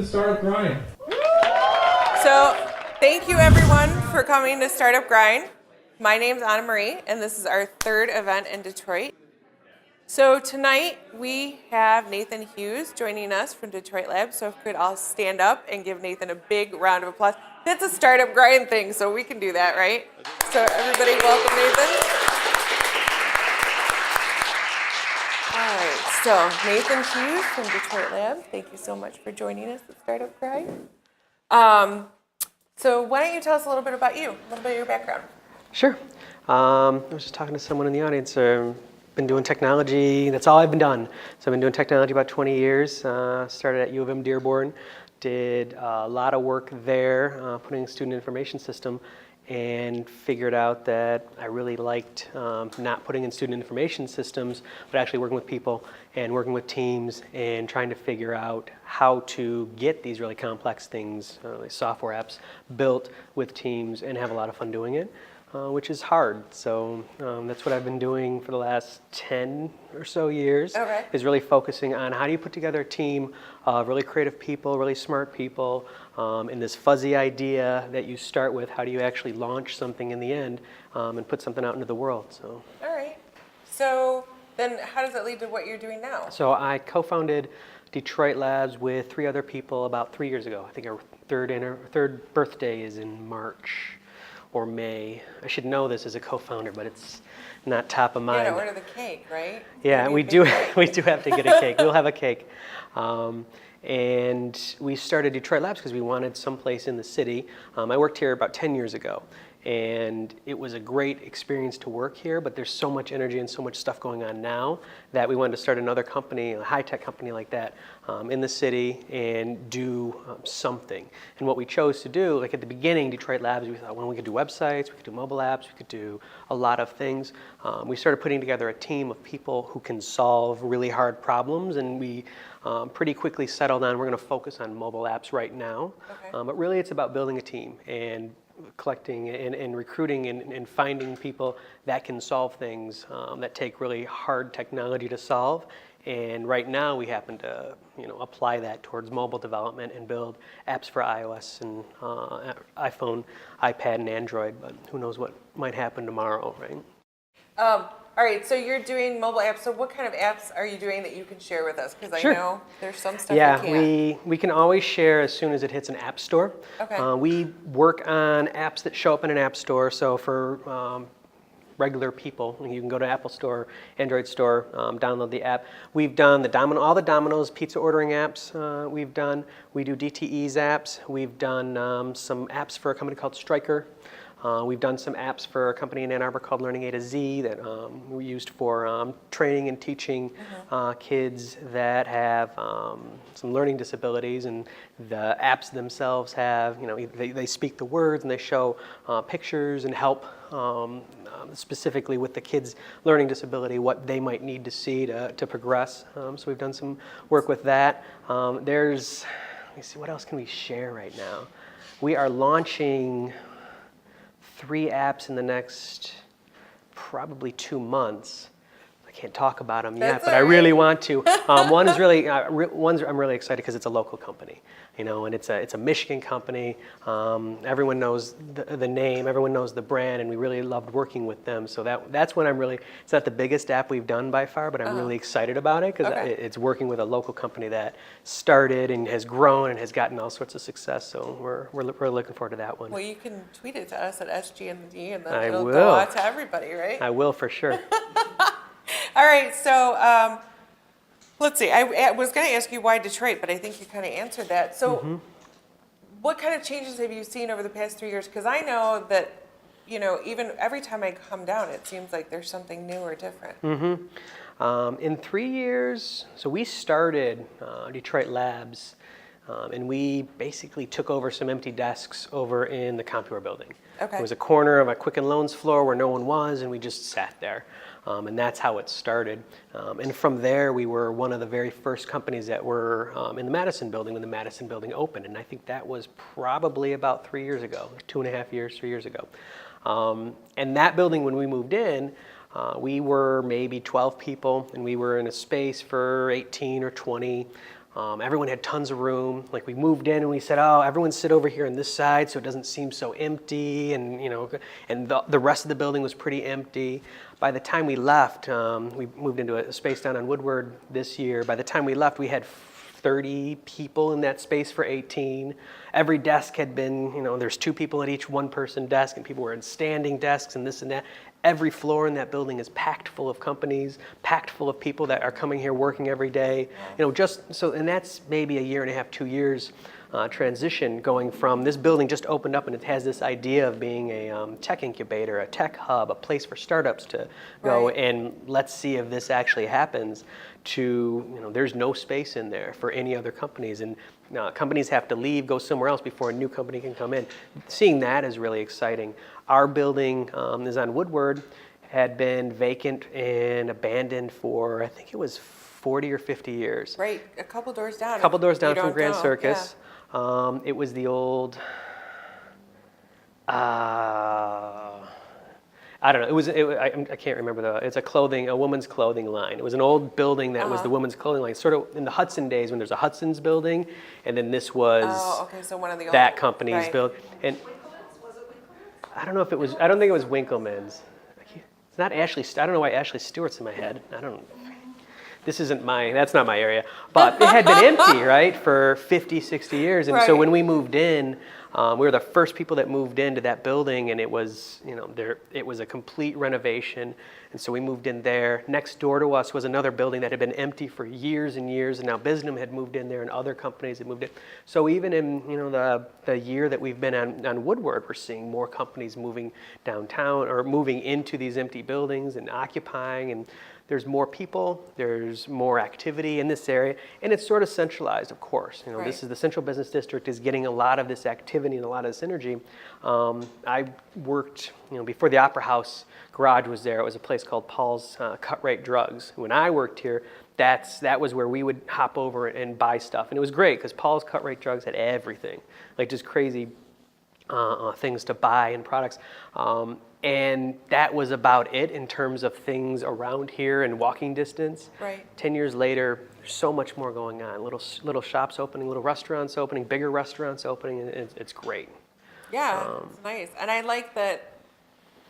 the Startup Grind. So, thank you everyone for coming to Startup Grind. My name's Anna Marie, and this is our third event in Detroit. So tonight we have Nathan Hughes joining us from Detroit Lab. So if we could all stand up and give Nathan a big round of applause. That's a Startup Grind thing, so we can do that, right? So everybody welcome Nathan. All right, so Nathan Hughes from Detroit Lab, thank you so much for joining us at Startup Grind. So why don't you tell us a little bit about you, a little bit of your background. Sure. I was just talking to someone in the audience. Been doing technology, that's all I've been done. So I've been doing technology about 20 years. Started at U of M Dearborn, did a lot of work there, putting a student information system, and figured out that I really liked not putting in student information systems, but actually working with people and working with teams and trying to figure out how to get these really complex things, like software apps, built with teams and have a lot of fun doing it. Which is hard. So that's what I've been doing for the last 10 or so years, is really focusing on how do you put together a team of really creative people, really smart people, and this fuzzy idea that you start with, how do you actually launch something in the end and put something out into the world. So. All right. So then how does that lead to what you're doing now? So I co-founded Detroit Labs with 3 other people about 3 years ago. I think our third birthday is in March. Or May. I should know this as a co-founder, but it's not top of mind. You gotta order the cake, right? Yeah, we do have to get a cake. We'll have a cake. And we started Detroit Labs because we wanted someplace in the city. I worked here about 10 years ago, and it was a great experience to work here, but there's so much energy and so much stuff going on now that we wanted to start another company, a high-tech company like that, in the city and do something. And what we chose to do, like at the beginning, Detroit Labs, we thought, well, we could do websites, we could do mobile apps, we could do a lot of things. We started putting together a team of people who can solve really hard problems, and we pretty quickly settled on we're going to focus on mobile apps right now. But really it's about building a team and collecting and recruiting and finding people that can solve things that take really hard technology to solve. And right now we happen to apply that towards mobile development and build apps for iOS and iPhone, iPad, and Android. But who knows what might happen tomorrow, right? All right, so you're doing mobile apps. So what kind of apps are you doing that you can share with us? Because I know there's some stuff you can't. Yeah, we can always share as soon as it hits an app store. Okay. We work on apps that show up in an app store. So for regular people, you can go to Apple Store, Android Store, download the app. We've done all the Domino's pizza ordering apps we've done. We do DTE's apps. We've done some apps for a company called Stryker. We've done some apps for a company in Ann Arbor called Learning A to Z that we used for training and teaching kids that have some learning disabilities, and the apps themselves have, they speak the words and they show pictures and help specifically with the kids' learning disability, what they might need to see to progress. So we've done some work with that. Let me see, what else can we share right now? We are launching 3 apps in the next probably 2 months. I can't talk about them yet, but I really want to. One's I'm really excited because it's a local company, and it's a Michigan company. Everyone knows the name, everyone knows the brand, and we really loved working with them. So that's when it's not the biggest app we've done by far, but I'm really excited about it because it's working with a local company that started and has grown and has gotten all sorts of success. So we're looking forward to that one. Well, you can tweet it to us at SGND, and then I it'll will. go out to everybody, right? I will for sure. All right, so let's see. I was going to ask you why Detroit, but I think you kind of answered that. So what kind of changes have you seen over the past 3 years? Because I know that, even every time I come down, it seems like there's something new or different. In 3 years, so we started Detroit Labs, and we basically took over some empty desks over in the Comptoir building. Okay. It was a corner of a Quicken Loans floor where no one was, and we just sat there. And that's how it started. And from there, we were one of the very first companies that were in the Madison building when the Madison building opened. And I think that was probably about 3 years ago, 2.5 years, 3 years ago. And that building, when we moved in, we were maybe 12 people, and we were in a space for 18 or 20. Everyone had tons of room. Like we moved in and we said, oh, everyone sit over here on this side so it doesn't seem so empty. And and the rest of the building was pretty empty. By the time we left, we moved into a space down on Woodward this year. By the time we left, we had 30 people in that space for 18. Every desk had been, there's 2 people at each one-person desk, and people were in standing desks and this and that. Every floor in that building is packed full of companies, packed full of people that are coming here working every day. Just so, and that's maybe a year and a half, 2 years transition going from this building just opened up and it has this idea of being a tech incubator, a tech hub, a place for startups to go and let's see if this actually happens, to there's no space in there for any other companies, and companies have to leave, go somewhere else before a new company can come in. Seeing that is really exciting. Our building is on Woodward, had been vacant and abandoned for I think it was 40 or 50 years. Right, a couple doors down. A couple doors down from Grand Circus. Yeah. It was the old, I don't know. I can't remember it's a woman's clothing line. It was an old building that was the women's clothing line, sort of in the Hudson days when there's a Hudson's building, and then this was so one of the that company's build. And I don't know if it was. I don't think it was Winkleman's. It's not Ashley. I don't know why Ashley Stewart's in my head. I don't. That's not my area. But it had been empty, right, for 50, 60 years. And so when we moved in, we were the first people that moved into that building, and it was, it was a complete renovation. And so we moved in there. Next door to us was another building that had been empty for years and years, and now Bisnum had moved in there and other companies had moved in. So even in, the year that we've been on Woodward, we're seeing more companies moving downtown or moving into these empty buildings and occupying, and there's more people, there's more activity in this area, and it's sort of centralized, of course. This is the Central Business District is getting a lot of this activity and a lot of this energy. I worked, before the Opera House garage was there, it was a place called Paul's Cut Rate Drugs. When I worked here, that was where we would hop over and buy stuff, and it was great because Paul's Cut Rate Drugs had everything, like just crazy things to buy and products. And that was about it in terms of things around here and walking distance. Right. 10 years later, there's so much more going on. Little shops opening, little restaurants opening, bigger restaurants opening, and it's great. Yeah, it's nice. And I like that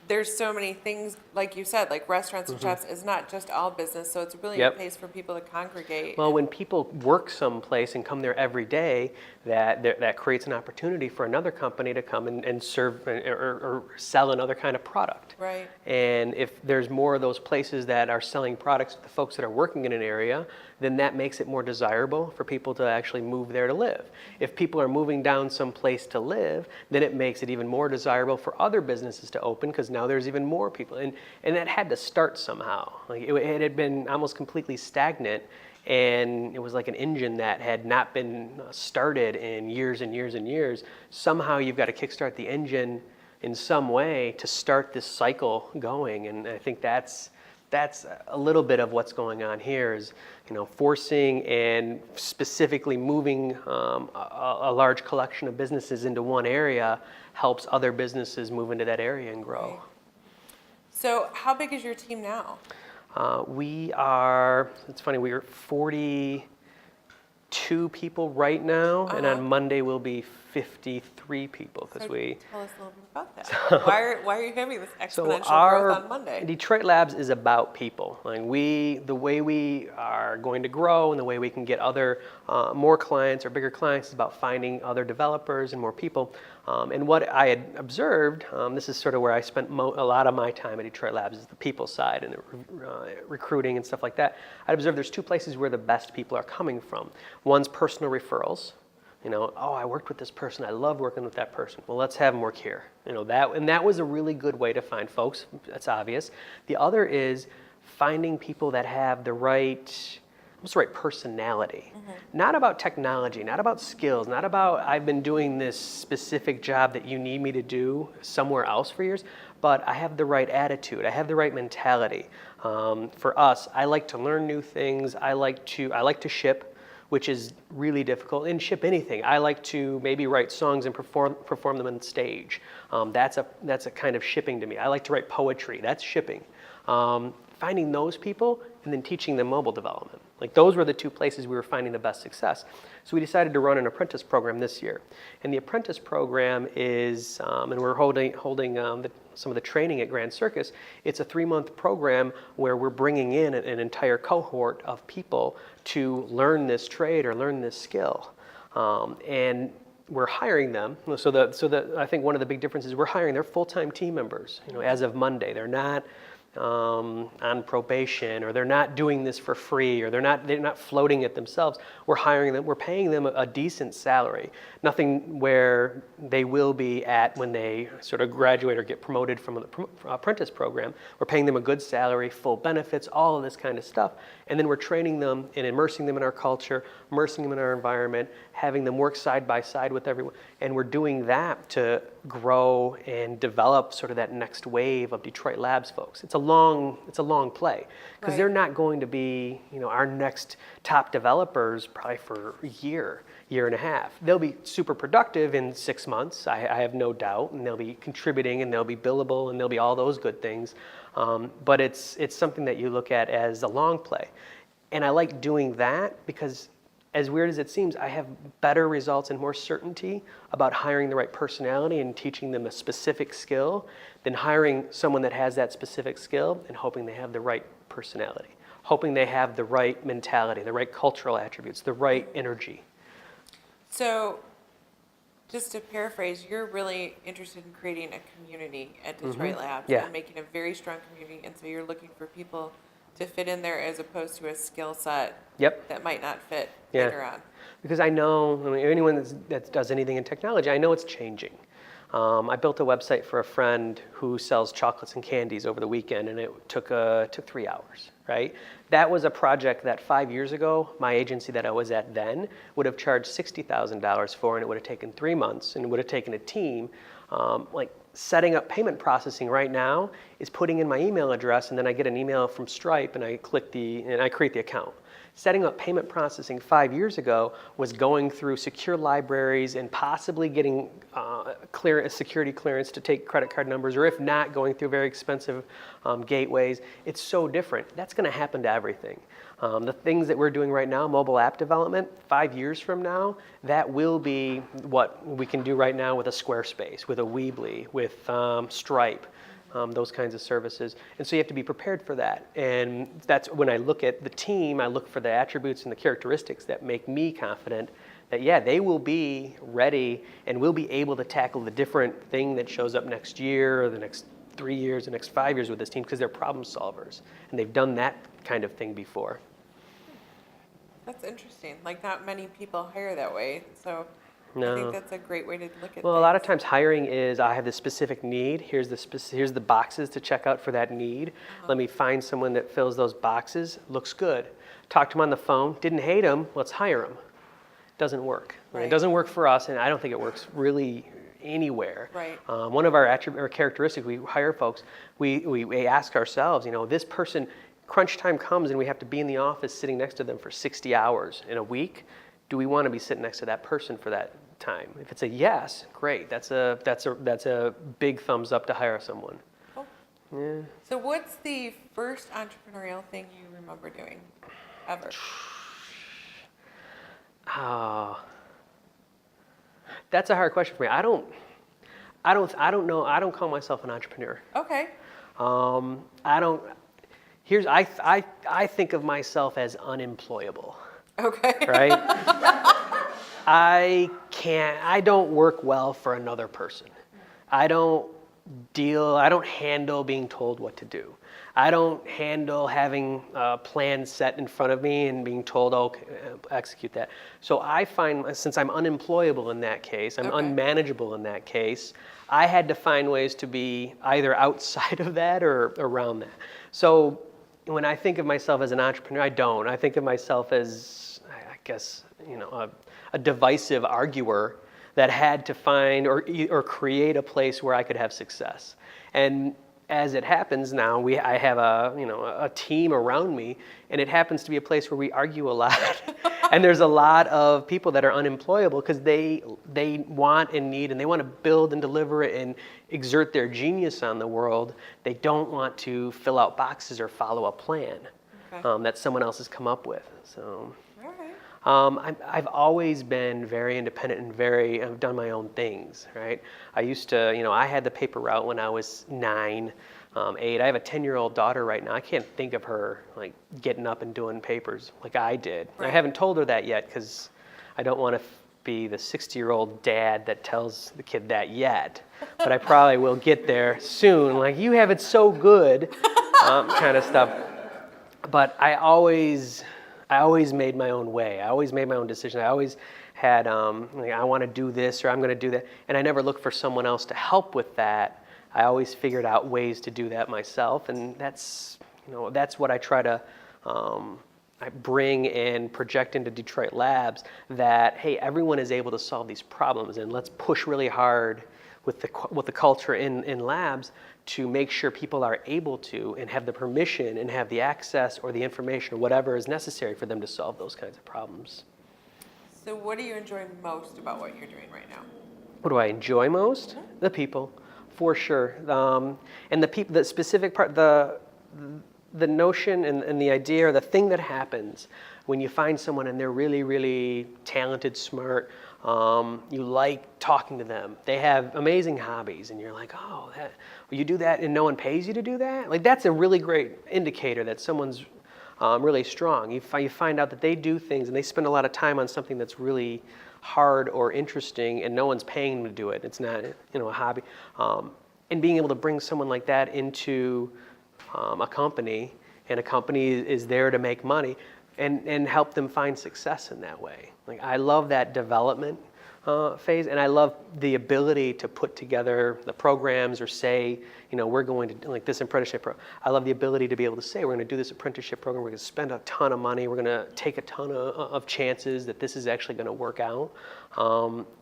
there's so many things, like you said, like restaurants and shops is not just all business, so it's really a place for people to congregate. Well, when people work someplace and come there every day, that creates an opportunity for another company to come and serve or sell another kind of product. Right. And if there's more of those places that are selling products to the folks that are working in an area, then that makes it more desirable for people to actually move there to live. If people are moving down someplace to live, then it makes it even more desirable for other businesses to open because now there's even more people. And that had to start somehow. Like it had been almost completely stagnant, and it was like an engine that had not been started in years and years and years. Somehow you've got to kickstart the engine in some way to start this cycle going, and I think that's a little bit of what's going on here is, forcing and specifically moving a large collection of businesses into one area helps other businesses move into that area and grow. Right. So how big is your team now? It's funny, we are 42 people right now, and on Monday we'll be 53 people because Tell us a little bit about that. Why are you having this exponential growth on Monday? Detroit Labs is about people. Like the way we are going to grow and the way we can get other more clients or bigger clients is about finding other developers and more people. And what I had observed, this is sort of where I spent a lot of my time at Detroit Labs, is the people side and the recruiting and stuff like that. I observed there's 2 places where the best people are coming from. One's personal referrals. I worked with this person. I love working with that person. Well, let's have them work here. That was a really good way to find folks. That's obvious. The other is finding people that have the right personality. Not about technology, not about skills, not about I've been doing this specific job that you need me to do somewhere else for years, but I have the right attitude. I have the right mentality. For us, I like to learn new things. I like to ship, which is really difficult, and ship anything. I like to maybe write songs and perform them on stage. That's a kind of shipping to me. I like to write poetry. That's shipping. Finding those people and then teaching them mobile development. Like those were the two places we were finding the best success. So we decided to run an apprentice program this year. And the apprentice program is, and we're holding some of the training at Grand Circus. It's a 3-month program where we're bringing in an entire cohort of people to learn this trade or learn this skill. And we're hiring them. So I think one of the big differences, we're hiring their full-time team members. As of Monday, they're not on probation, or they're not doing this for free, or they're not floating it themselves. We're hiring them. We're paying them a decent salary. Nothing where they will be at when they sort of graduate or get promoted from the apprentice program. We're paying them a good salary, full benefits, all of this kind of stuff. And then we're training them and immersing them in our culture, immersing them in our environment, having them work side by side with everyone. And we're doing that to grow and develop sort of that next wave of Detroit Labs folks. It's a long play, because they're not going to be, our next top developers probably for a year and a half. They'll be super productive in 6 months, I have no doubt, and they'll be contributing, and they'll be billable, and they'll be all those good things. But it's something that you look at as a long play. And I like doing that because, as weird as it seems, I have better results and more certainty about hiring the right personality and teaching them a specific skill than hiring someone that has that specific skill and hoping they have the right personality, hoping they have the right mentality, the right cultural attributes, the right energy. So, just to paraphrase, you're really interested in creating a community at Detroit Labs and making a very strong community, and so you're looking for people to fit in there as opposed to a skill set that might not fit later on. Because I know, anyone that does anything in technology, I know it's changing. I built a website for a friend who sells chocolates and candies over the weekend, and it took 3 hours, right? That was a project that 5 years ago, my agency that I was at then would have charged $60,000 for, and it would have taken 3 months, and it would have taken a team. Setting up payment processing right now is putting in my email address, and then I get an email from Stripe, and I create the account. Setting up payment processing 5 years ago was going through secure libraries and possibly getting a security clearance to take credit card numbers, or if not, going through very expensive gateways. It's so different. That's going to happen to everything. The things that we're doing right now, mobile app development, 5 years from now, that will be what we can do right now with a Squarespace, with a Weebly, with Stripe. Those kinds of services. And so you have to be prepared for that. And that's when I look at the team, I look for the attributes and the characteristics that make me confident that, they will be ready and will be able to tackle the different thing that shows up next year or the next 3 years, the next 5 years with this team, because they're problem solvers. And they've done that kind of thing before. That's interesting. Like, not many people hire that way. So no. I think that's a great way to look at Well, things. a lot of times hiring is, I have this specific need. Here's the boxes to check out for that need. Let me find someone that fills those boxes. Looks good. Talk to them on the phone. Didn't hate them. Let's hire them. Doesn't work. Right. It doesn't work for us, and I don't think it works really anywhere. Right. One of our characteristics, we hire folks, we ask ourselves, this person, crunch time comes and we have to be in the office sitting next to them for 60 hours in a week. Do we want to be sitting next to that person for that time? If it's a yes, great. That's a big thumbs up to hire someone. Cool. Yeah. So what's the first entrepreneurial thing you remember doing ever? Oh, that's a hard question for me. I don't know. I don't call myself an entrepreneur. Okay. I think of myself as unemployable. Okay. Right? I don't work well for another person. I don't handle being told what to do. I don't handle having a plan set in front of me and being told, okay, execute that. So I find, since I'm unemployable in that case, I'm unmanageable in that case, I had to find ways to be either outside of that or around that. So when I think of myself as an entrepreneur, I don't. I think of myself as, I guess, a divisive arguer that had to find or create a place where I could have success. And as it happens now, I have a team around me, and it happens to be a place where we argue a lot. And there's a lot of people that are unemployable because they want and need, and they want to build and deliver and exert their genius on the world. They don't want to fill out boxes or follow a plan. Okay. that someone else has come up with. So. All right. I've always been very independent and I've done my own things, right? I used to, I had the paper route when I was 9, 8. I have a 10-year-old daughter right now. I can't think of her like getting up and doing papers like I did. Right. I haven't told her that yet because I don't want to be the 60-year-old dad that tells the kid that yet. But I probably will get there soon. Like, you have it so good, kind of stuff. But I always made my own way. I always made my own decision. I always had, like, I want to do this or I'm going to do that. And I never looked for someone else to help with that. I always figured out ways to do that myself. And that's what I try to I bring and project into Detroit Labs, that, hey, everyone is able to solve these problems, and let's push really hard with the culture in labs to make sure people are able to and have the permission and have the access or the information or whatever is necessary for them to solve those kinds of problems. So what do you enjoy most about what you're doing right now? What do I enjoy most? The people, for sure. And the specific part, the notion and the idea or the thing that happens when you find someone and they're really, really talented, smart, you like talking to them. They have amazing hobbies, and you're like, oh, you do that and no one pays you to do that? Like, that's a really great indicator that someone's really strong. You find out that they do things and they spend a lot of time on something that's really hard or interesting, and no one's paying them to do it. It's not, a hobby. And being able to bring someone like that into a company, and a company is there to make money, and help them find success in that way. Like, I love that development phase, and I love the ability to put together the programs or say, we're going to, like this apprenticeship program. I love the ability to be able to say, we're going to do this apprenticeship program, we're going to spend a ton of money, we're going to take a ton of chances that this is actually going to work out,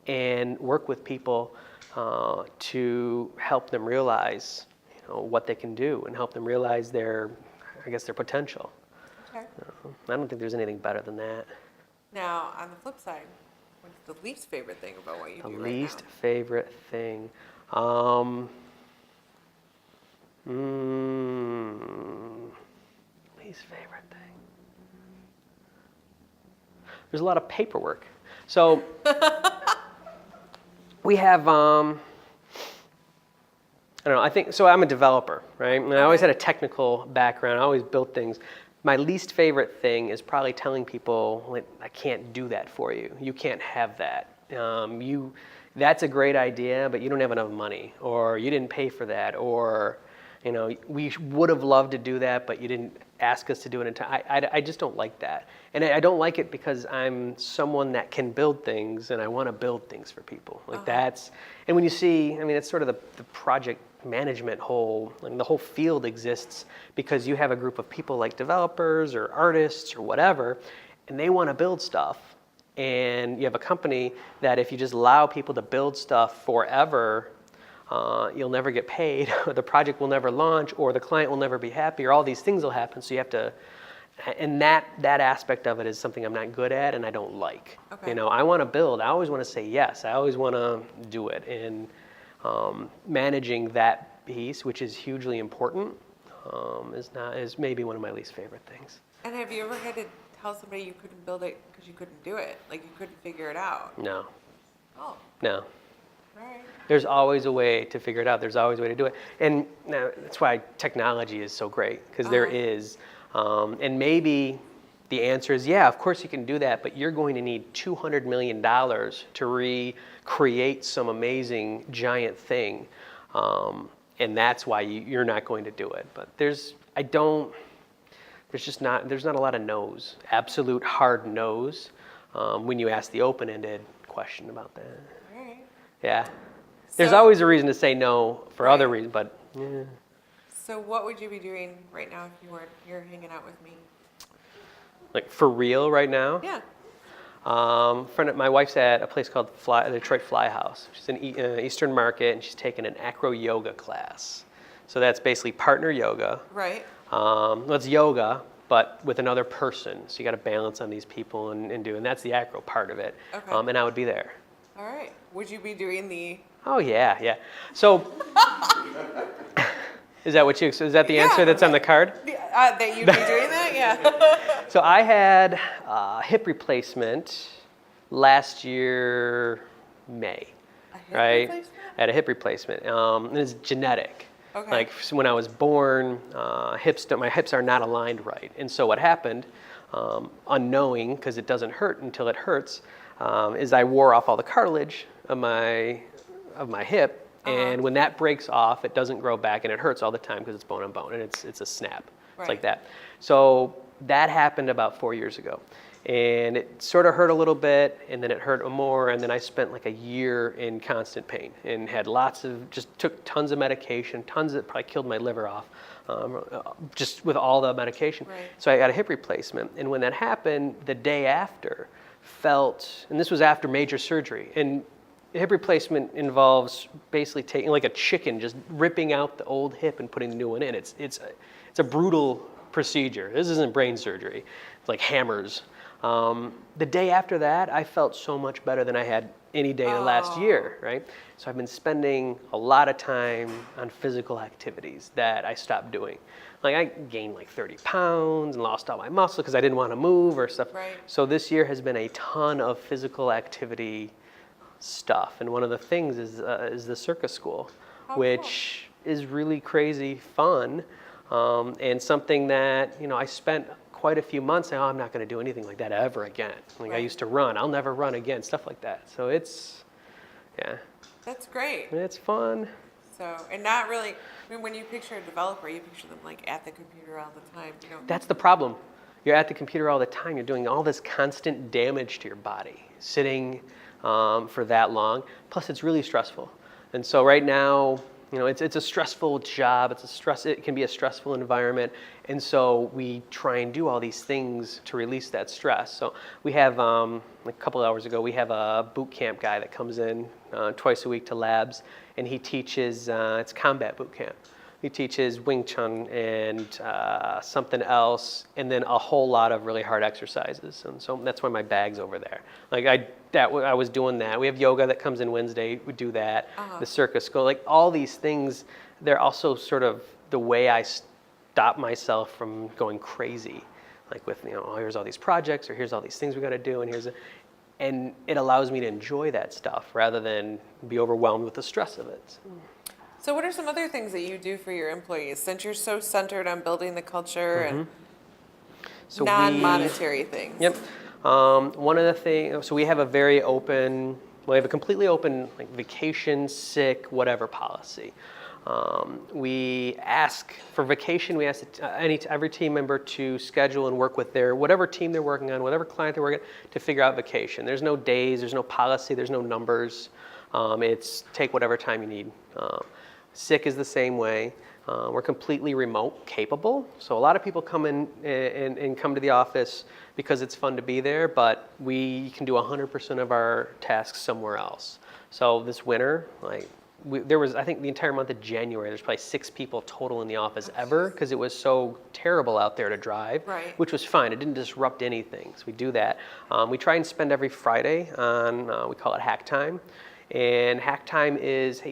and work with people to help them realize what they can do and help them realize their potential. Okay. I don't think there's anything better than that. Now, on the flip side, what's the least favorite thing about what you do right now? The least favorite thing. Least favorite thing. There's a lot of paperwork. So we have, I don't know, I think, so I'm a developer, right? And I always had a technical background. I always built things. My least favorite thing is probably telling people, like, I can't do that for you. You can't have that. That's a great idea, but you don't have enough money, or you didn't pay for that, or, we would have loved to do that, but you didn't ask us to do it in time. I just don't like that. And I don't like it because I'm someone that can build things, and I want to build things for people. Like, that's, and when you see, it's sort of the project management the whole field exists because you have a group of people like developers or artists or whatever, and they want to build stuff. And you have a company that if you just allow people to build stuff forever, you'll never get paid, or the project will never launch, or the client will never be happy, or all these things will happen. So you have to, and that aspect of it is something I'm not good at and I don't like. Okay. I want to build. I always want to say yes. I always want to do it. And managing that piece, which is hugely important, is maybe one of my least favorite things. And have you ever had to tell somebody you couldn't build it because you couldn't do it? Like, you couldn't figure it out? No. Oh. No. All right. There's always a way to figure it out. There's always a way to do it. And that's why technology is so great, because there is. And maybe the answer is, yeah, of course you can do that, but you're going to need $200 million to recreate some amazing giant thing. And that's why you're not going to do it. But there's not a lot of no's, absolute hard no's, when you ask the open-ended question about that. All right. Yeah. There's always a reason to say no for other reasons, but yeah. So what would you be doing right now if you weren't here hanging out with me? Like, for real right now? Yeah. My wife's at a place called the Detroit Fly House. She's in Eastern Market, and she's taking an acro yoga class. So that's basically partner yoga. Right. It's yoga, but with another person. So you got to balance on these people and that's the acro part of it. Okay. And I would be there. All right. Would you be doing the... Oh, yeah. So Is that the answer that's on the card? That you'd be doing that? Yeah. So I had a hip replacement last year, May. A hip right? replacement? I had a hip replacement. And it's genetic. Okay. Like when I was born, my hips are not aligned right. And so what happened, unknowing, because it doesn't hurt until it hurts, is I wore off all the cartilage of my hip. And when that breaks off, it doesn't grow back, and it hurts all the time because it's bone on bone, and it's a snap. Right. It's like that. So that happened about 4 years ago. And it sort of hurt a little bit, and then it hurt more, and then I spent like a year in constant pain and had took tons of medication, probably killed my liver off, just with all the medication. Right. So I got a hip replacement, and when that happened, the day after, and this was after major surgery, and hip replacement involves basically taking, like a chicken, just ripping out the old hip and putting the new one in. It's a brutal procedure. This isn't brain surgery. It's like hammers. The day after that, I felt so much better than I had any day the last year, right? So I've been spending a lot of time on physical activities that I stopped doing. Like I gained like 30 pounds and lost all my muscle because I didn't want to move or stuff. Right. So this year has been a ton of physical activity stuff, and one of the things is the circus school, which is really crazy fun, and something that I spent quite a few months saying, I'm not going to do anything like that ever again. Like I used to run, I'll never run again, stuff like that. So That's great. it's fun. So, and not really, when you picture a developer, you picture them like at the computer all the time. That's the problem. You're at the computer all the time. You're doing all this constant damage to your body, sitting for that long. Plus, it's really stressful. And so right now, it's a stressful job. It can be a stressful environment. And so we try and do all these things to release that stress. So we have, a couple hours ago, we have a boot camp guy that comes in twice a week to labs, and he teaches, it's combat boot camp. He teaches Wing Chun and something else, and then a whole lot of really hard exercises. And so that's why my bag's over there. Like I was doing that. We have yoga that comes in Wednesday. We do that. The circus school, like all these things. They're also sort of the way I stop myself from going crazy. Like with here's all these projects, or here's all these things we got to do, and it allows me to enjoy that stuff rather than be overwhelmed with the stress of it. So what are some other things that you do for your employees, since you're so centered on building the culture and non-monetary things? Yep. One of the things, so we have we have a completely open like vacation, sick, whatever policy. We ask for vacation, we ask every team member to schedule and work with whatever team they're working on, whatever client they're working on, to figure out vacation. There's no days, there's no policy, there's no numbers. It's take whatever time you need. Sick is the same way. We're completely remote capable. So a lot of people come in and come to the office because it's fun to be there, but we can do 100% of our tasks somewhere else. So this winter, there was, I think the entire month of January, there's probably 6 people total in the office ever because it was so terrible out there to drive, which was fine. It didn't disrupt anything. So we do that. We try and spend every Friday on, we call it hack time. And hack time is,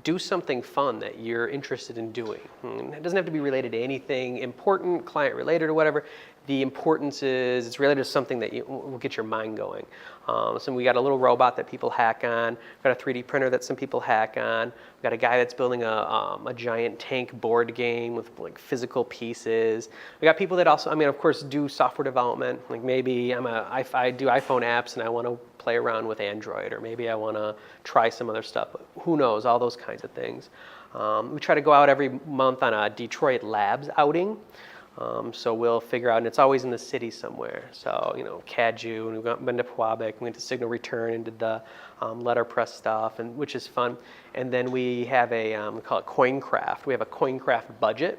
do something fun that you're interested in doing. It doesn't have to be related to anything important, client related or whatever. The importance is it's related to something that will get your mind going. So we got a little robot that people hack on. We've got a 3D printer that some people hack on. We've got a guy that's building a giant tank board game with like physical pieces. We got people that also, of course, do software development. Like maybe I do iPhone apps and I want to play around with Android, or maybe I want to try some other stuff. But who knows? All those kinds of things. We try to go out every month on a Detroit Labs outing. So we'll figure out, and it's always in the city somewhere. So, Caju, and we've been to Pewabic, we went to Signal Return and did the letterpress stuff, which is fun. And then we have we call it CoinCraft. We have a CoinCraft budget,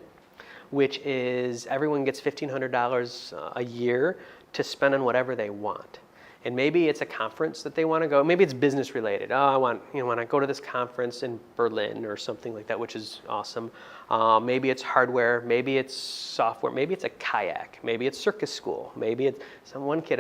which is everyone gets $1,500 a year to spend on whatever they want. And maybe it's a conference that they want to go. Maybe it's business related. I want to go to this conference in Berlin or something like that, which is awesome. Maybe it's hardware, maybe it's software, maybe it's a kayak, maybe it's circus school, maybe it's one kid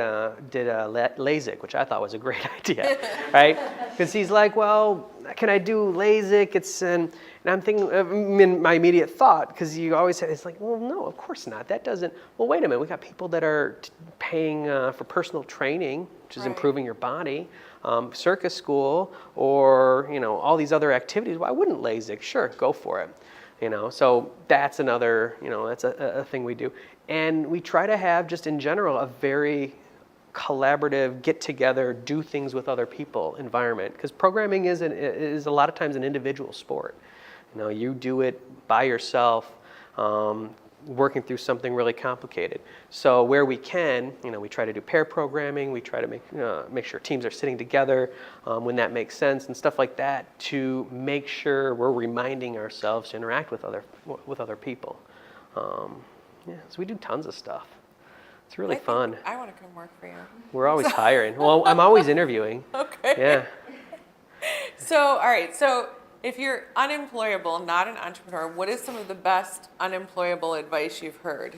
did a LASIK, which I thought was a great idea, right? Because he's like, well, can I do LASIK? And I'm thinking, my immediate thought, because you always say, it's like, well, no, of course not. That doesn't, well, wait a minute. We got people that are paying for personal training, which is improving your body, circus school, or, all these other activities. Why wouldn't LASIK? Sure, go for it. So that's another, that's a thing we do. And we try to have, just in general, a very collaborative, get together, do things with other people environment. Because programming is a lot of times an individual sport. You do it by yourself, working through something really complicated. So where we can, we try to do pair programming. We try to make sure teams are sitting together when that makes sense and stuff like that, to make sure we're reminding ourselves to interact with other people. So we do tons of stuff. It's really fun. I want to come work for you. We're always hiring. Well, I'm always interviewing. Okay. Yeah. So, all right. So if you're unemployable, not an entrepreneur, what is some of the best unemployable advice you've heard?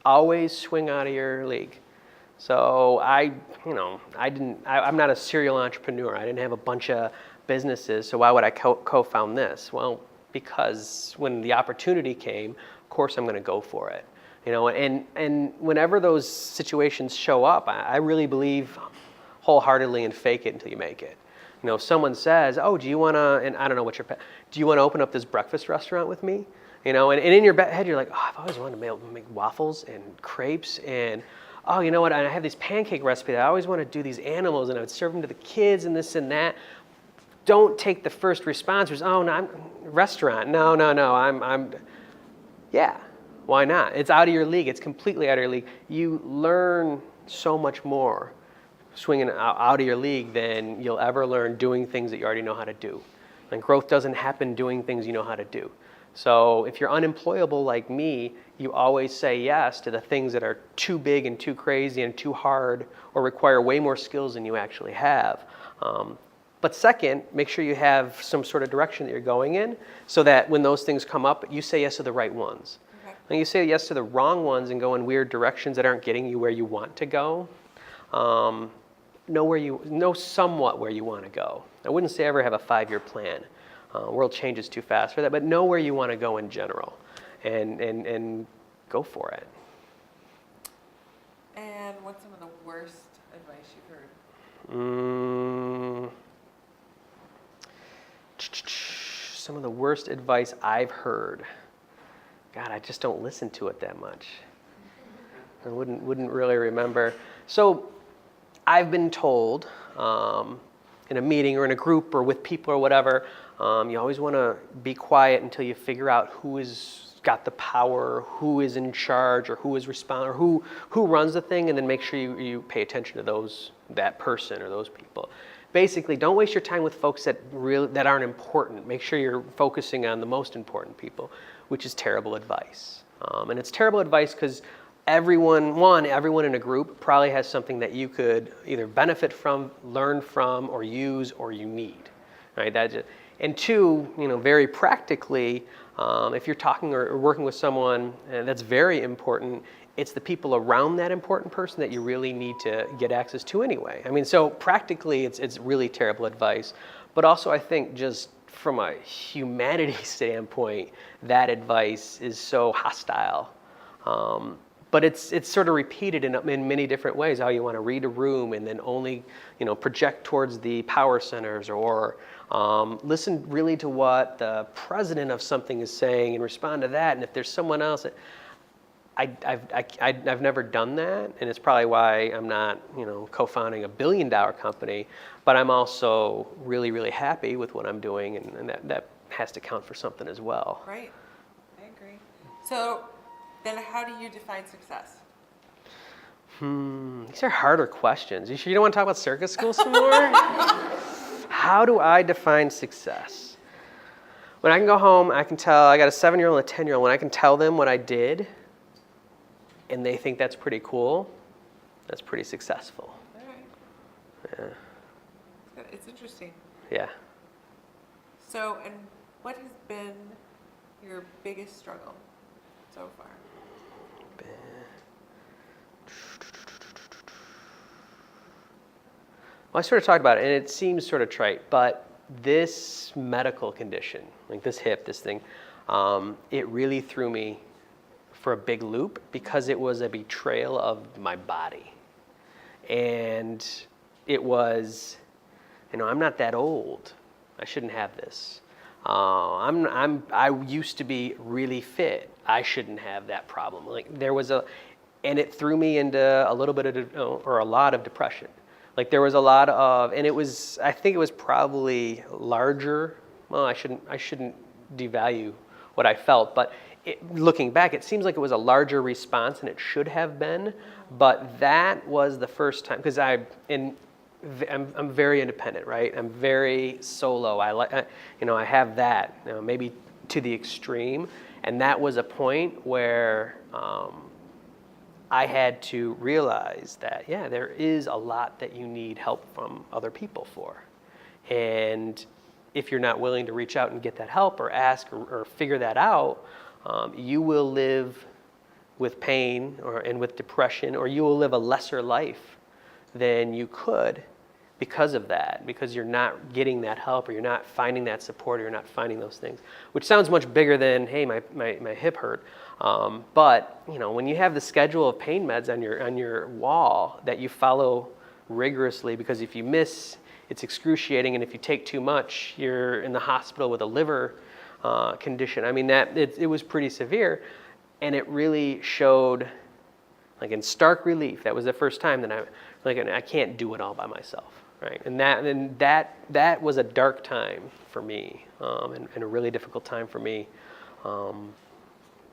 Always swing out of your league. So I'm not a serial entrepreneur. I didn't have a bunch of businesses. So why would I co-found this? Well, because when the opportunity came, of course I'm going to go for it. And whenever those situations show up, I really believe wholeheartedly in fake it until you make it. If someone says, oh, do you want to, and I don't know do you want to open up this breakfast restaurant with me? And in your head, you're like, oh, I've always wanted to make waffles and crepes, and oh, you know what, I have this pancake recipe that I always want to do these animals, and I would serve them to the kids and this and that. Don't take the first response, which is, oh, no, I'm restaurant. No, yeah, why not? It's out of your league. It's completely out of your league. You learn so much more swinging out of your league than you'll ever learn doing things that you already know how to do. And growth doesn't happen doing things you know how to do. So if you're unemployable like me, you always say yes to the things that are too big and too crazy and too hard, or require way more skills than you actually have. But second, make sure you have some sort of direction that you're going in, so that when those things come up, you say yes to the right ones. Okay. When you say yes to the wrong ones and go in weird directions that aren't getting you where you want to go, know somewhat where you want to go. I wouldn't say ever have a 5-year plan. World changes too fast for that, but know where you want to go in general, and go for it. And what's some of the worst advice you've heard? Some of the worst advice I've heard. God, I just don't listen to it that much. I wouldn't really remember. So I've been told in a meeting or in a group or with people or whatever, you always want to be quiet until you figure out who has got the power, who is in charge, or who is responsible, or who runs the thing, and then make sure you pay attention to that person or those people. Basically, don't waste your time with folks that aren't important. Make sure you're focusing on the most important people, which is terrible advice. And it's terrible advice because everyone in a group probably has something that you could either benefit from, learn from, or use, or you need. Right? And two, very practically, if you're talking or working with someone that's very important, it's the people around that important person that you really need to get access to anyway. I mean, so practically, it's really terrible advice. But also, I think just from a humanity standpoint, that advice is so hostile. But it's sort of repeated in many different ways, how you want to read a room and then only project towards the power centers, or listen really to what the president of something is saying and respond to that. And if there's someone else, I've never done that, and it's probably why I'm not co-founding a billion-dollar company. But I'm also really, really happy with what I'm doing, and that has to count for something as well. Right, I agree. So then how do you define success? These are harder questions. You sure you don't want to talk about circus school some more? How do I define success? When I can go home, I can tell, I got a 7-year-old and a 10-year-old, when I can tell them what I did and they think that's pretty cool, that's pretty successful. All right. Yeah. It's interesting. Yeah. So, and what has been your biggest struggle so far? Well, I sort of talked about it, and it seems sort of trite, but this medical condition, like this hip, this thing, it really threw me for a big loop because it was a betrayal of my body. And it was, I'm not that old. I shouldn't have this. I used to be really fit. I shouldn't have that problem. Like and it threw me into a little bit of, or a lot of depression. Like there was a lot of, and I think it was probably larger. Well, I shouldn't devalue what I felt, but looking back, it seems like it was a larger response than it should have been. But that was the first time, because I'm very independent, right? I'm very solo. I have that, maybe to the extreme, and that was a point where I had to realize that, there is a lot that you need help from other people for. And if you're not willing to reach out and get that help or ask or figure that out, you will live with pain and with depression, or you will live a lesser life than you could because of that, because you're not getting that help, or you're not finding that support, or you're not finding those things, which sounds much bigger than, hey, my hip hurt. But when you have the schedule of pain meds on your wall that you follow rigorously, because if you miss, it's excruciating, and if you take too much, you're in the hospital with a liver condition. I mean, it was pretty severe, and it really showed, like in stark relief. That was the first time that I can't do it all by myself, right? And that was a dark time for me, and a really difficult time for me.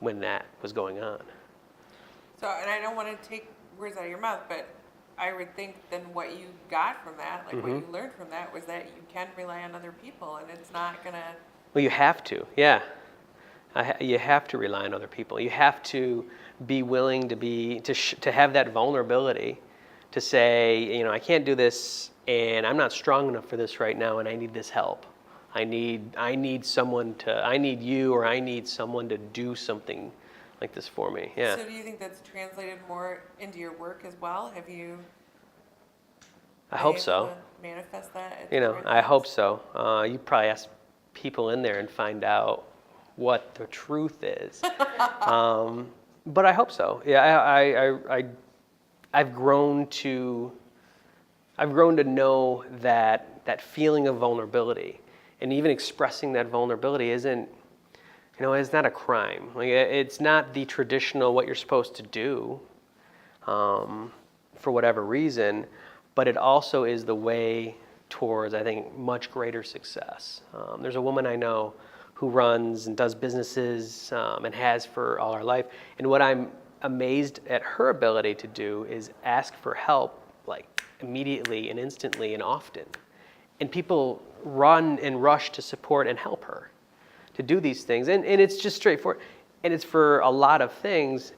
When that was going on. So, and I don't want to take words out of your mouth, but I would think then what you got from that, like what you learned from that, was that you can rely on other people, and it's not gonna. Well, you have to, yeah. You have to rely on other people. You have to be willing to have that vulnerability, to say, I can't do this, and I'm not strong enough for this right now, and I need this help. I need you, or I need someone to do something like this for me. Yeah. So do you think that's translated more into your work as well? Have you? I hope so. Manifest that. I hope so. You probably ask people in there and find out what the truth is. But I hope so. Yeah. I've grown to know that feeling of vulnerability. And even expressing that vulnerability isn't, it's not a crime. Like, it's not the traditional what you're supposed to do for whatever reason, but it also is the way towards, I think, much greater success. There's a woman I know who runs and does businesses and has for all her life. And what I'm amazed at her ability to do is ask for help, like immediately and instantly and often. And people run and rush to support and help her to do these things. And it's just straightforward. And it's for a lot of things.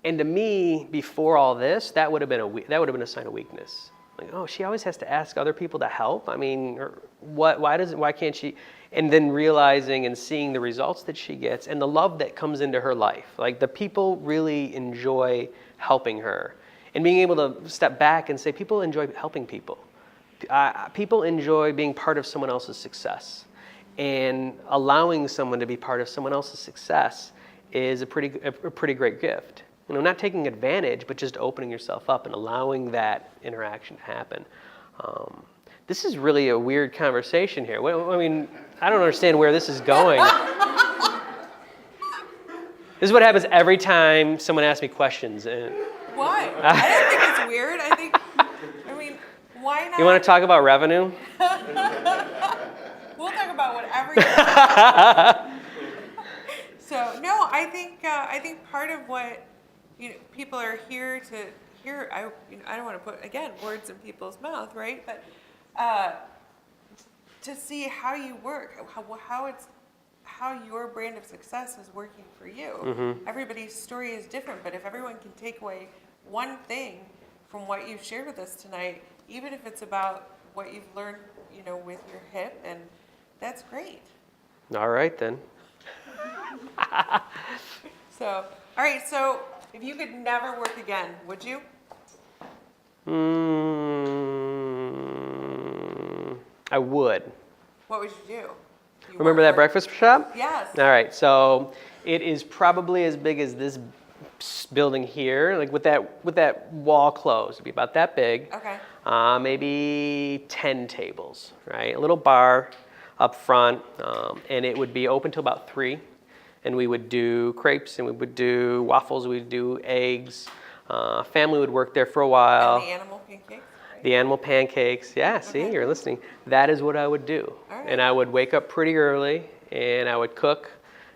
And to me, before all this, that would have been a sign of weakness. Like, oh, she always has to ask other people to help. I mean, why can't she? And then realizing and seeing the results that she gets and the love that comes into her life. Like, the people really enjoy helping her. And being able to step back and say, people enjoy helping people. People enjoy being part of someone else's success, and allowing someone to be part of someone else's success is a pretty great gift. Not taking advantage, but just opening yourself up and allowing that interaction to happen. This is really a weird conversation here. I mean, I don't understand where this is going. This is what happens every time someone asks me questions. Why? I don't think it's weird. Why not? You want to talk about revenue? We'll talk about whatever you want. So no, I think part of what people are here to hear. I don't want to put again words in people's mouth, right? But to see how you work, how your brand of success is working for you. Mm-hmm. Everybody's story is different, but if everyone can take away one thing from what you've shared with us tonight, even if it's about what you've learned, with your hip, and that's great. All right, then. So, all right, so if you could never work again, would you? I would. What would you do? You Remember that breakfast shop? Yes. All right, so it is probably as big as this building here, like with that wall closed. It'd be about that big. Okay. Maybe 10 tables, right? A little bar up front, and it would be open till about 3. And we would do crepes, and we would do waffles, we would do eggs. Family would work there for a while. And the animal pancakes? Right? The animal pancakes, yeah, see, you're listening. That is what I would do. All right. And I would wake up pretty early, and I would cook,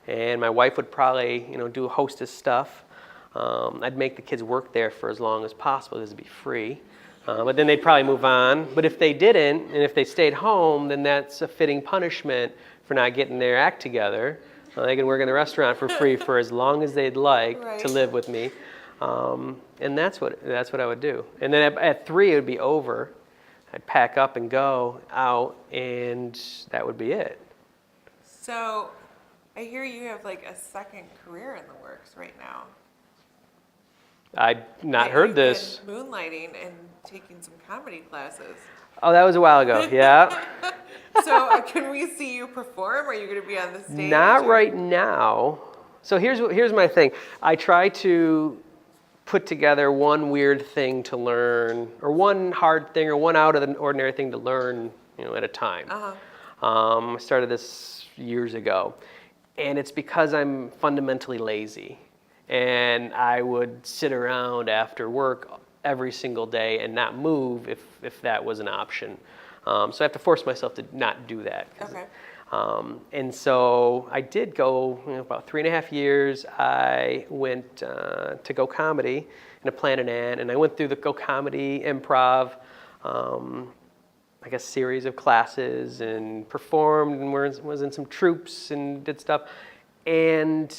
and my wife would probably, do hostess stuff. I'd make the kids work there for as long as possible because it'd be free. But then they'd probably move on. But if they didn't, and if they stayed home, then that's a fitting punishment for not getting their act together. They can work in the restaurant for free for as long as they'd like to live with me. And that's what I would do. And then at 3, it would be over. I'd pack up and go out, and that would be it. So I hear you have like a second career in the works right now. I'd not heard this. Been moonlighting and taking some comedy classes. Oh, that was a while ago, yeah. So can we see you perform? Are you going to be on the stage? Not right now. So here's my thing. I try to put together one weird thing to learn, or one hard thing, or one out of the ordinary thing to learn, at a time. I started this years ago, and it's because I'm fundamentally lazy, and I would sit around after work every single day and not move if that was an option. So I have to force myself to not do that. Okay. And so I did go, about 3.5 years. I went to Go Comedy in a Plan and An, and I went through the Go Comedy Improv, series of classes, and performed, and was in some troupes and did stuff. And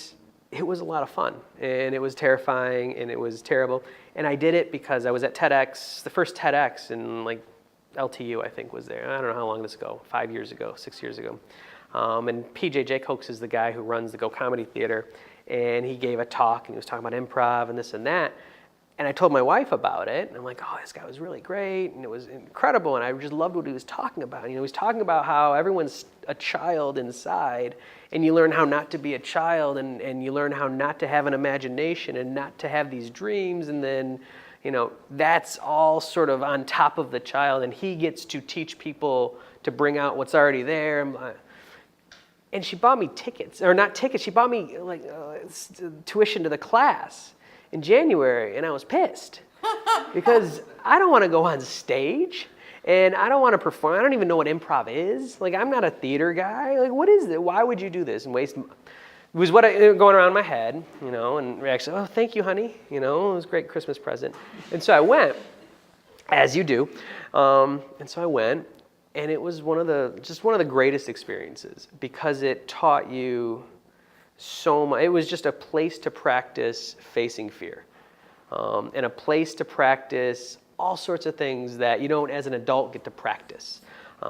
it was a lot of fun, and it was terrifying, and it was terrible. And I did it because I was at TEDx, the first TEDx in LTU, I think, was there. I don't know how long this ago, 5 years ago, 6 years ago. And PJ Jacobs is the guy who runs the Go Comedy Theatre, and he gave a talk, and he was talking about improv and this and that. And I told my wife about it, and I'm like, oh, this guy was really great, and it was incredible, and I just loved what he was talking about. He was talking about how everyone's a child inside, and you learn how not to be a child, and you learn how not to have an imagination and not to have these dreams, and then, that's all sort of on top of the child, and he gets to teach people to bring out what's already there. And she bought me tickets, or not tickets, she bought me tuition to the class in January, and I was pissed because I don't want to go on stage, and I don't want to perform. I don't even know what improv is. I'm not a theater guy. What is it? Why would you do this and waste? It was going around my head, and reaction. Oh, thank you, honey. It was a great Christmas present. And so I went, as you do, and so I went, and it was one of the greatest experiences because it taught you so much. It was just a place to practice facing fear, and a place to practice all sorts of things that you don't, as an adult, get to practice.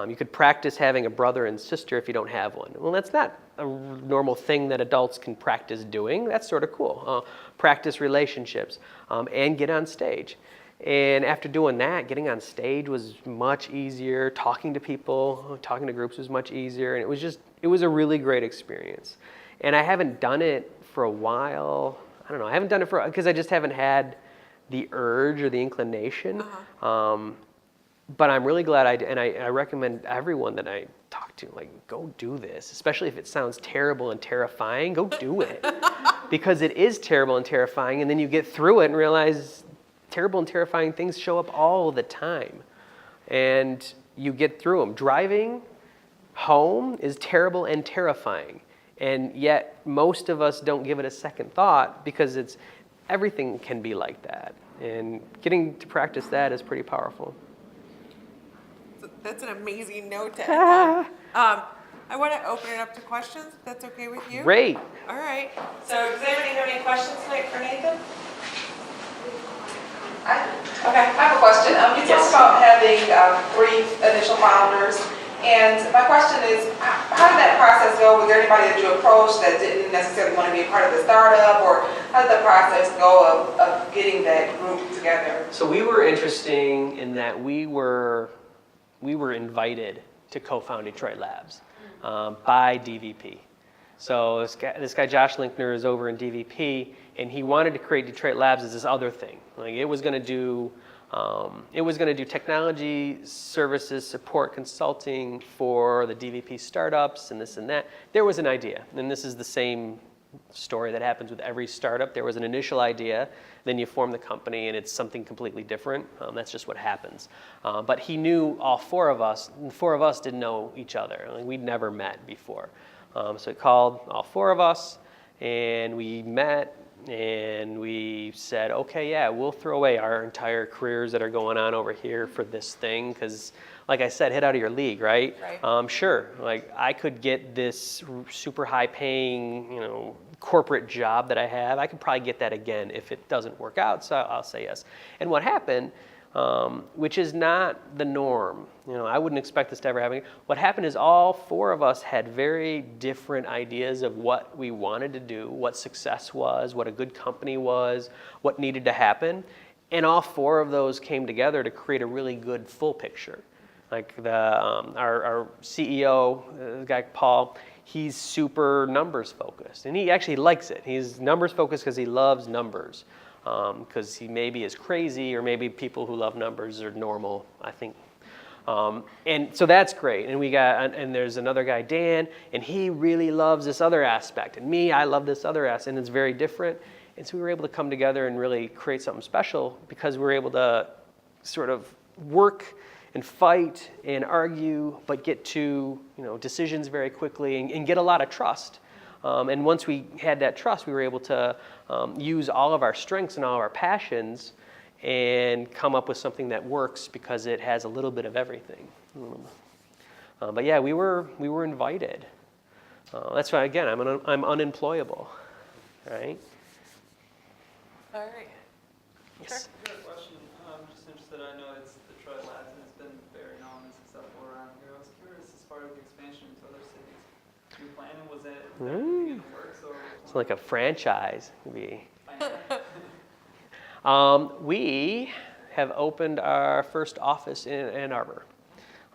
You could practice having a brother and sister if you don't have one. Well, that's not a normal thing that adults can practice doing. That's sort of cool. Practice relationships and get on stage. And after doing that, getting on stage was much easier. Talking to people, talking to groups was much easier. And it was a really great experience. And I haven't done it for a while. I don't know. I haven't done it because I just haven't had the urge or the inclination. But I'm really glad I did. And I recommend everyone that I talk to, go do this. Especially if it sounds terrible and terrifying, go do it. Because it is terrible and terrifying. And then you get through it and realize terrible and terrifying things show up all the time. And you get through them. Driving home is terrible and terrifying. And yet most of us don't give it a second thought because everything can be like that. And getting to practice that is pretty powerful. So that's an amazing note to end on. I want to open it up to questions, if that's okay with you. Great. All right. So does anybody have any questions tonight for Nathan? I have a question. You talked about having 3 initial founders And my question is, how did that process go? Was there anybody that you approached that didn't necessarily want to be a part of the startup, or how did the process go of getting that group together? So we were interesting in that we were invited to co-found Detroit Labs by DVP. So this guy Josh Linkner is over in DVP, and he wanted to create Detroit Labs as this other thing. Like it was going to do technology services, support, consulting for the DVP startups and this and that. There was an idea, and this is the same story that happens with every startup. There was an initial idea, then you form the company, and it's something completely different. That's just what happens. But he knew all four of us, and four of us didn't know each other. Like, we'd never met before. So he called all four of us, and we met, and we said, okay, yeah, we'll throw away our entire careers that are going on over here for this thing, because, like I said, hit out of your league, right? Sure, like I could get this super high-paying, corporate job that I have. I could probably get that again if it doesn't work out. So I'll say yes. And what happened, which is not the norm, I wouldn't expect this to ever happen. What happened is all four of us had very different ideas of what we wanted to do, what success was, what a good company was, what needed to happen. And all four of those came together to create a really good full picture. Like our CEO, the guy Paul, he's super numbers focused, and he actually likes it. He's numbers focused because he loves numbers, because he maybe is crazy, or maybe people who love numbers are normal, I think. And so that's great. And there's another guy, Dan, and he really loves this other aspect. And me, I love this other aspect, and it's very different. And so we were able to come together and really create something special, because we were able to sort of work and fight and argue, but get to decisions very quickly and get a lot of trust. And once we had that trust, we were able to use all of our strengths and all of our passions and come up with something that works, because it has a little bit of everything. But yeah, we were invited. That's why, again, I'm unemployable, right? All right. Yes. I got a question. I'm just interested. I know it's Detroit Labs, and it's been very known and successful around here. I was curious, as far as the expansion into other cities, your plan was that in the works, or It's like a franchise. We have opened our first office in Ann Arbor.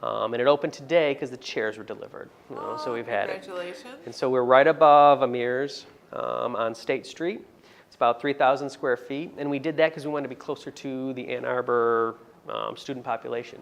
And it opened today because the chairs were delivered. So we've had it. Congratulations. And so we're right above Amir's on State Street. It's about 3,000 square feet. And we did that because we wanted to be closer to the Ann Arbor student population.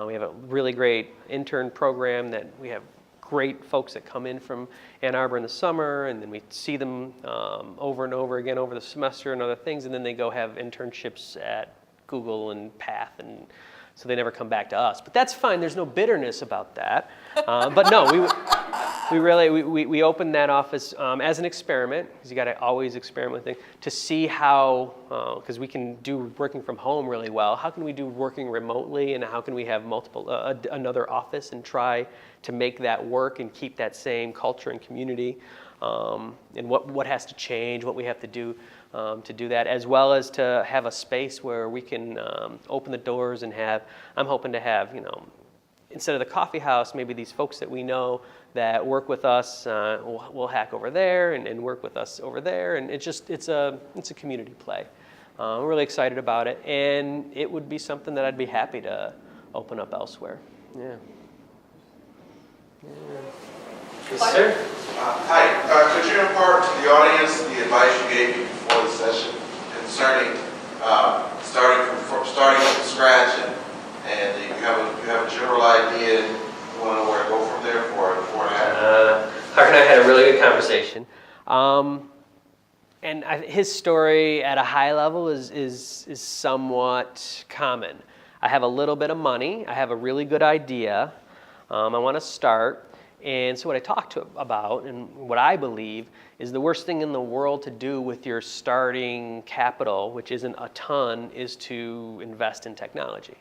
We have a really great intern program that we have great folks that come in from Ann Arbor in the summer, and then we see them over and over again over the semester and other things, and then they go have internships at Google and Path, and so they never come back to us. But that's fine. There's no bitterness about that. But no, we opened that office as an experiment, because you got to always experiment with things, to see how, because we can do working from home really well. How can we do working remotely, and how can we have another office and try to make that work and keep that same culture and community, and what has to change, what we have to do that, as well as to have a space where we can open the doors and have, I'm hoping to have, instead of the coffee house, maybe these folks that we know that work with us will hack over there and work with us over there, and it's a community play. We're really excited about it, and it would be something that I'd be happy to open up elsewhere. Yeah. Yes, sir. Hi. Could you impart to the audience the advice you gave me before the session concerning starting from scratch, and you have a general idea, and you want to know where to go from there before it happens? Hark and I had a really good conversation. And his story at a high level is somewhat common. I have a little bit of money. I have a really good idea. I want to start. And so what I talked about, and what I believe, is the worst thing in the world to do with your starting capital, which isn't a ton, is to invest in technology.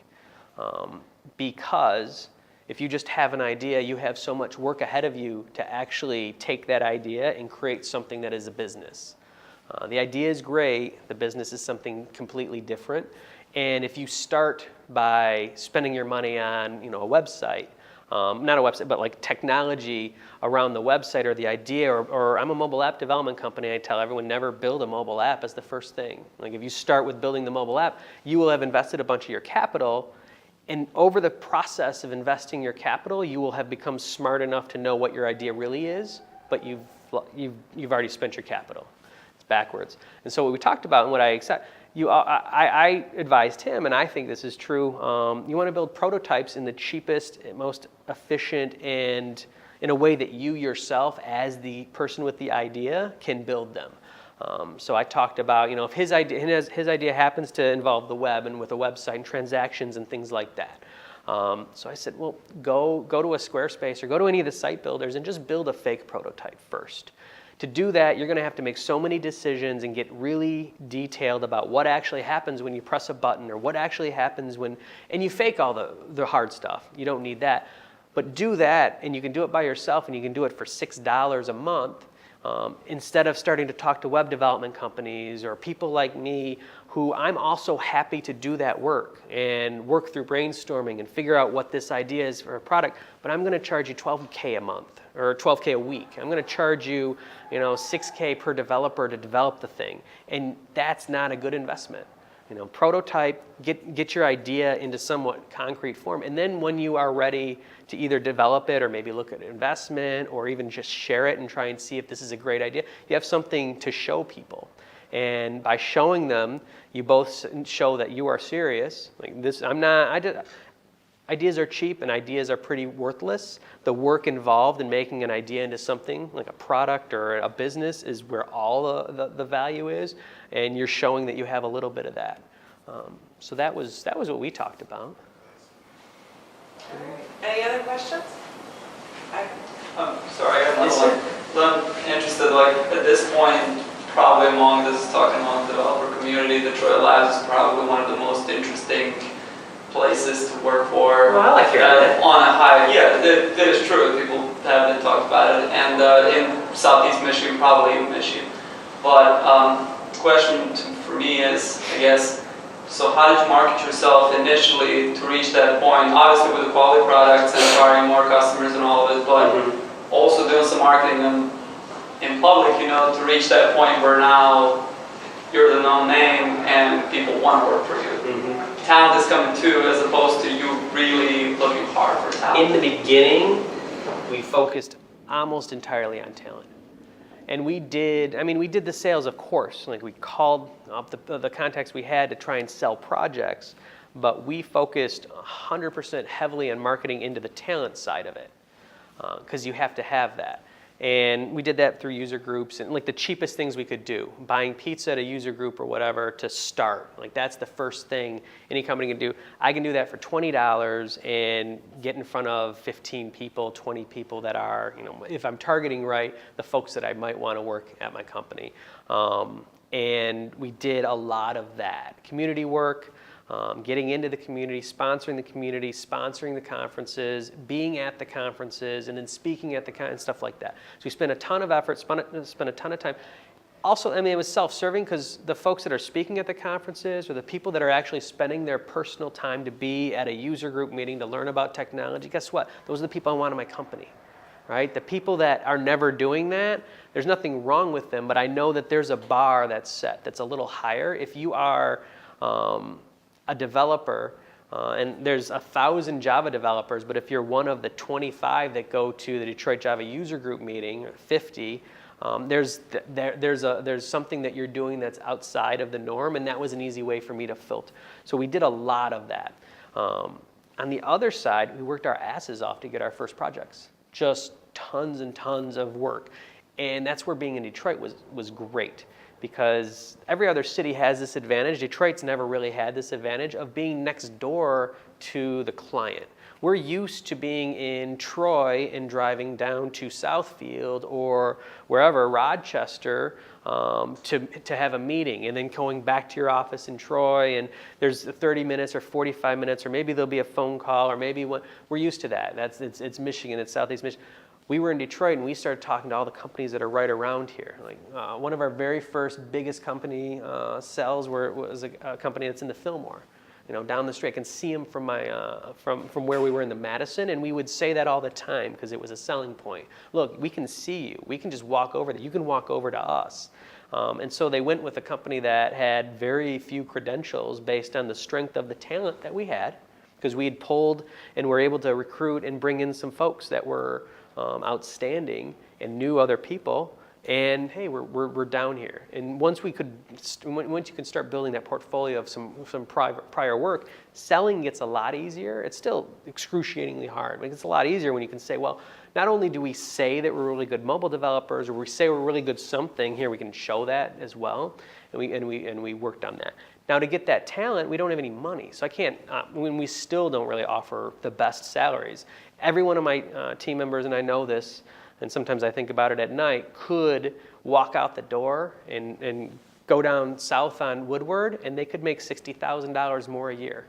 Because if you just have an idea, you have so much work ahead of you to actually take that idea and create something that is a business. The idea is great. The business is something completely different. And if you start by spending your money on, a website, not a website, but like technology around the website or the idea, or I'm a mobile app development company. I tell everyone never build a mobile app as the first thing. Like if you start with building the mobile app, you will have invested a bunch of your capital, and over the process of investing your capital, you will have become smart enough to know what your idea really is, but you've already spent your capital. It's backwards. And so what we talked about and what I accept, I advised him, and I think this is true, you want to build prototypes in the cheapest, most efficient, and in a way that you yourself, as the person with the idea, can build them. So I talked about, if his idea happens to involve the web and with a website and transactions and things like that. So I said, well, go to a Squarespace or go to any of the site builders and just build a fake prototype first. To do that, you're going to have to make so many decisions and get really detailed about what actually happens when you press a button or what actually happens when, and you fake all the hard stuff. You don't need that. But do that, and you can do it by yourself, and you can do it for $6 a month instead of starting to talk to web development companies or people like me who I'm also happy to do that work and work through brainstorming and figure out what this idea is for a product, but I'm going to charge you $12K a month or $12K a week. I'm going to charge you, $6K per developer to develop the thing, and that's not a good investment. Prototype, get your idea into somewhat concrete form, and then when you are ready to either develop it or maybe look at investment or even just share it and try and see if this is a great idea, you have something to show people. And by showing them, you both show that you are serious. Like this, ideas are cheap and ideas are pretty worthless. The work involved in making an idea into something like a product or a business is where all the value is, and you're showing that you have a little bit of that. So that was what we talked about. Any other questions? Sorry, I have another one. I'm interested, at this point, probably among the developer community, Detroit Labs is probably one of the most interesting places to work for. Well, I like hearing that. On a high, that is true. People have been talked about it, and in Southeast Michigan, probably even Michigan. But the question for me is, I guess, so how did you market yourself initially to reach that point? Obviously with the quality products and acquiring more customers and all of it, but also doing some marketing in public, to reach that point where now you're the known name and people want to work for you. Talent is coming too, as opposed to you really looking hard for talent. In the beginning, we focused almost entirely on talent. And we did the sales, of course. Like we called up the contacts we had to try and sell projects, but we focused 100% heavily on marketing into the talent side of it, because you have to have that. And we did that through user groups and like the cheapest things we could do, buying pizza at a user group or whatever to start. Like that's the first thing any company can do. I can do that for $20 and get in front of 15 people, 20 people that are, if I'm targeting right, the folks that I might want to work at my company. And we did a lot of that. Community work, getting into the community, sponsoring the conferences, being at the conferences, and then speaking at and stuff like that. So we spent a ton of effort, spent a ton of time. Also, it was self-serving because the folks that are speaking at the conferences or the people that are actually spending their personal time to be at a user group meeting to learn about technology, guess what? Those are the people I want in my company, right? The people that are never doing that, there's nothing wrong with them, but I know that there's a bar that's set that's a little higher. If you are a developer, and there's 1,000 Java developers, but if you're one of the 25 that go to the Detroit Java user group meeting, or 50, there's something that you're doing that's outside of the norm, and that was an easy way for me to filter. So we did a lot of that. On the other side, we worked our asses off to get our first projects. Just tons and tons of work. And that's where being in Detroit was great, because every other city has this advantage. Detroit's never really had this advantage of being next door to the client. We're used to being in Troy and driving down to Southfield or wherever, Rochester, to have a meeting, and then going back to your office in Troy, and there's 30 minutes or 45 minutes, or maybe there'll be a phone call, or maybe we're used to that. It's Michigan, it's Southeast Michigan. We were in Detroit, and we started talking to all the companies that are right around here. Like one of our very first biggest company sales was a company that's in the Fillmore. down the street. I can see them from my from where we were in the Madison, and we would say that all the time because it was a selling point. Look, we can see you. We can just walk over there. You can walk over to us. And so they went with a company that had very few credentials based on the strength of the talent that we had, because we had pulled and were able to recruit and bring in some folks that were outstanding and knew other people. And hey, we're down here. And once you can start building that portfolio of some prior work, selling gets a lot easier. It's still excruciatingly hard, but it's a lot easier when you can say, well, not only do we say that we're really good mobile developers, or we say we're really good something, here we can show that as well, and we worked on that. Now, to get that talent, we don't have any money, so I can't. We still don't really offer the best salaries. Every one of my team members, and I know this, and sometimes I think about it at night, could walk out the door and go down south on Woodward, and they could make $60,000 more a year.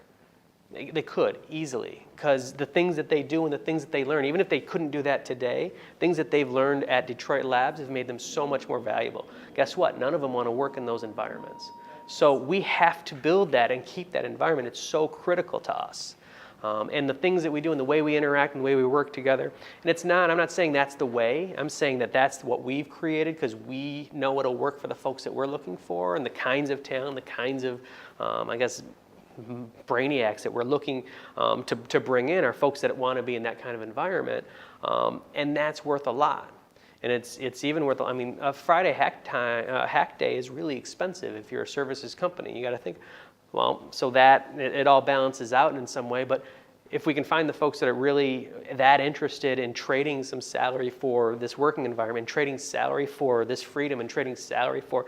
They could, easily, because the things that they do and the things that they learn, even if they couldn't do that today, things that they've learned at Detroit Labs have made them so much more valuable. Guess what? None of them want to work in those environments. So we have to build that and keep that environment. It's so critical to us. And the things that we do and the way we interact and the way we work together. And I'm not saying that's the way. I'm saying that that's what we've created because we know what'll work for the folks that we're looking for and the kinds of talent, the kinds of, brainiacs that we're looking to bring in are folks that want to be in that kind of environment. And that's worth a lot. And it's even worth, a Friday hack day is really expensive if you're a services company. You got to think, well, so that it all balances out in some way. But if we can find the folks that are really that interested in trading some salary for this working environment, trading salary for this freedom, and trading salary for,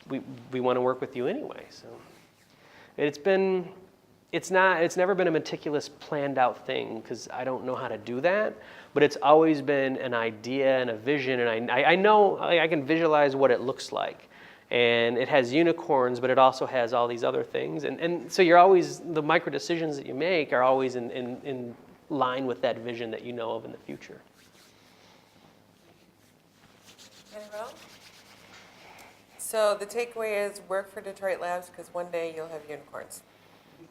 we want to work with you anyway. So it's never been a meticulous planned out thing because I don't know how to do that. But it's always been an idea and a vision, and I know I can visualize what it looks like. And it has unicorns, but it also has all these other things. And so the micro decisions that you make are always in line with that vision that you know of in the future. Anyone else? So the takeaway is work for Detroit Labs because one day you'll have unicorns.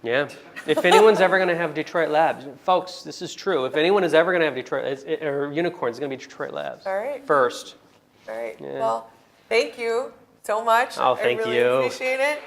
Yeah. If anyone's ever going to have Detroit Labs, folks, this is true. If anyone is ever going to have Detroit or unicorns, it's going to be Detroit Labs. All right. First. All right. Yeah. Well, thank you so much. Oh, thank I really you. appreciate it.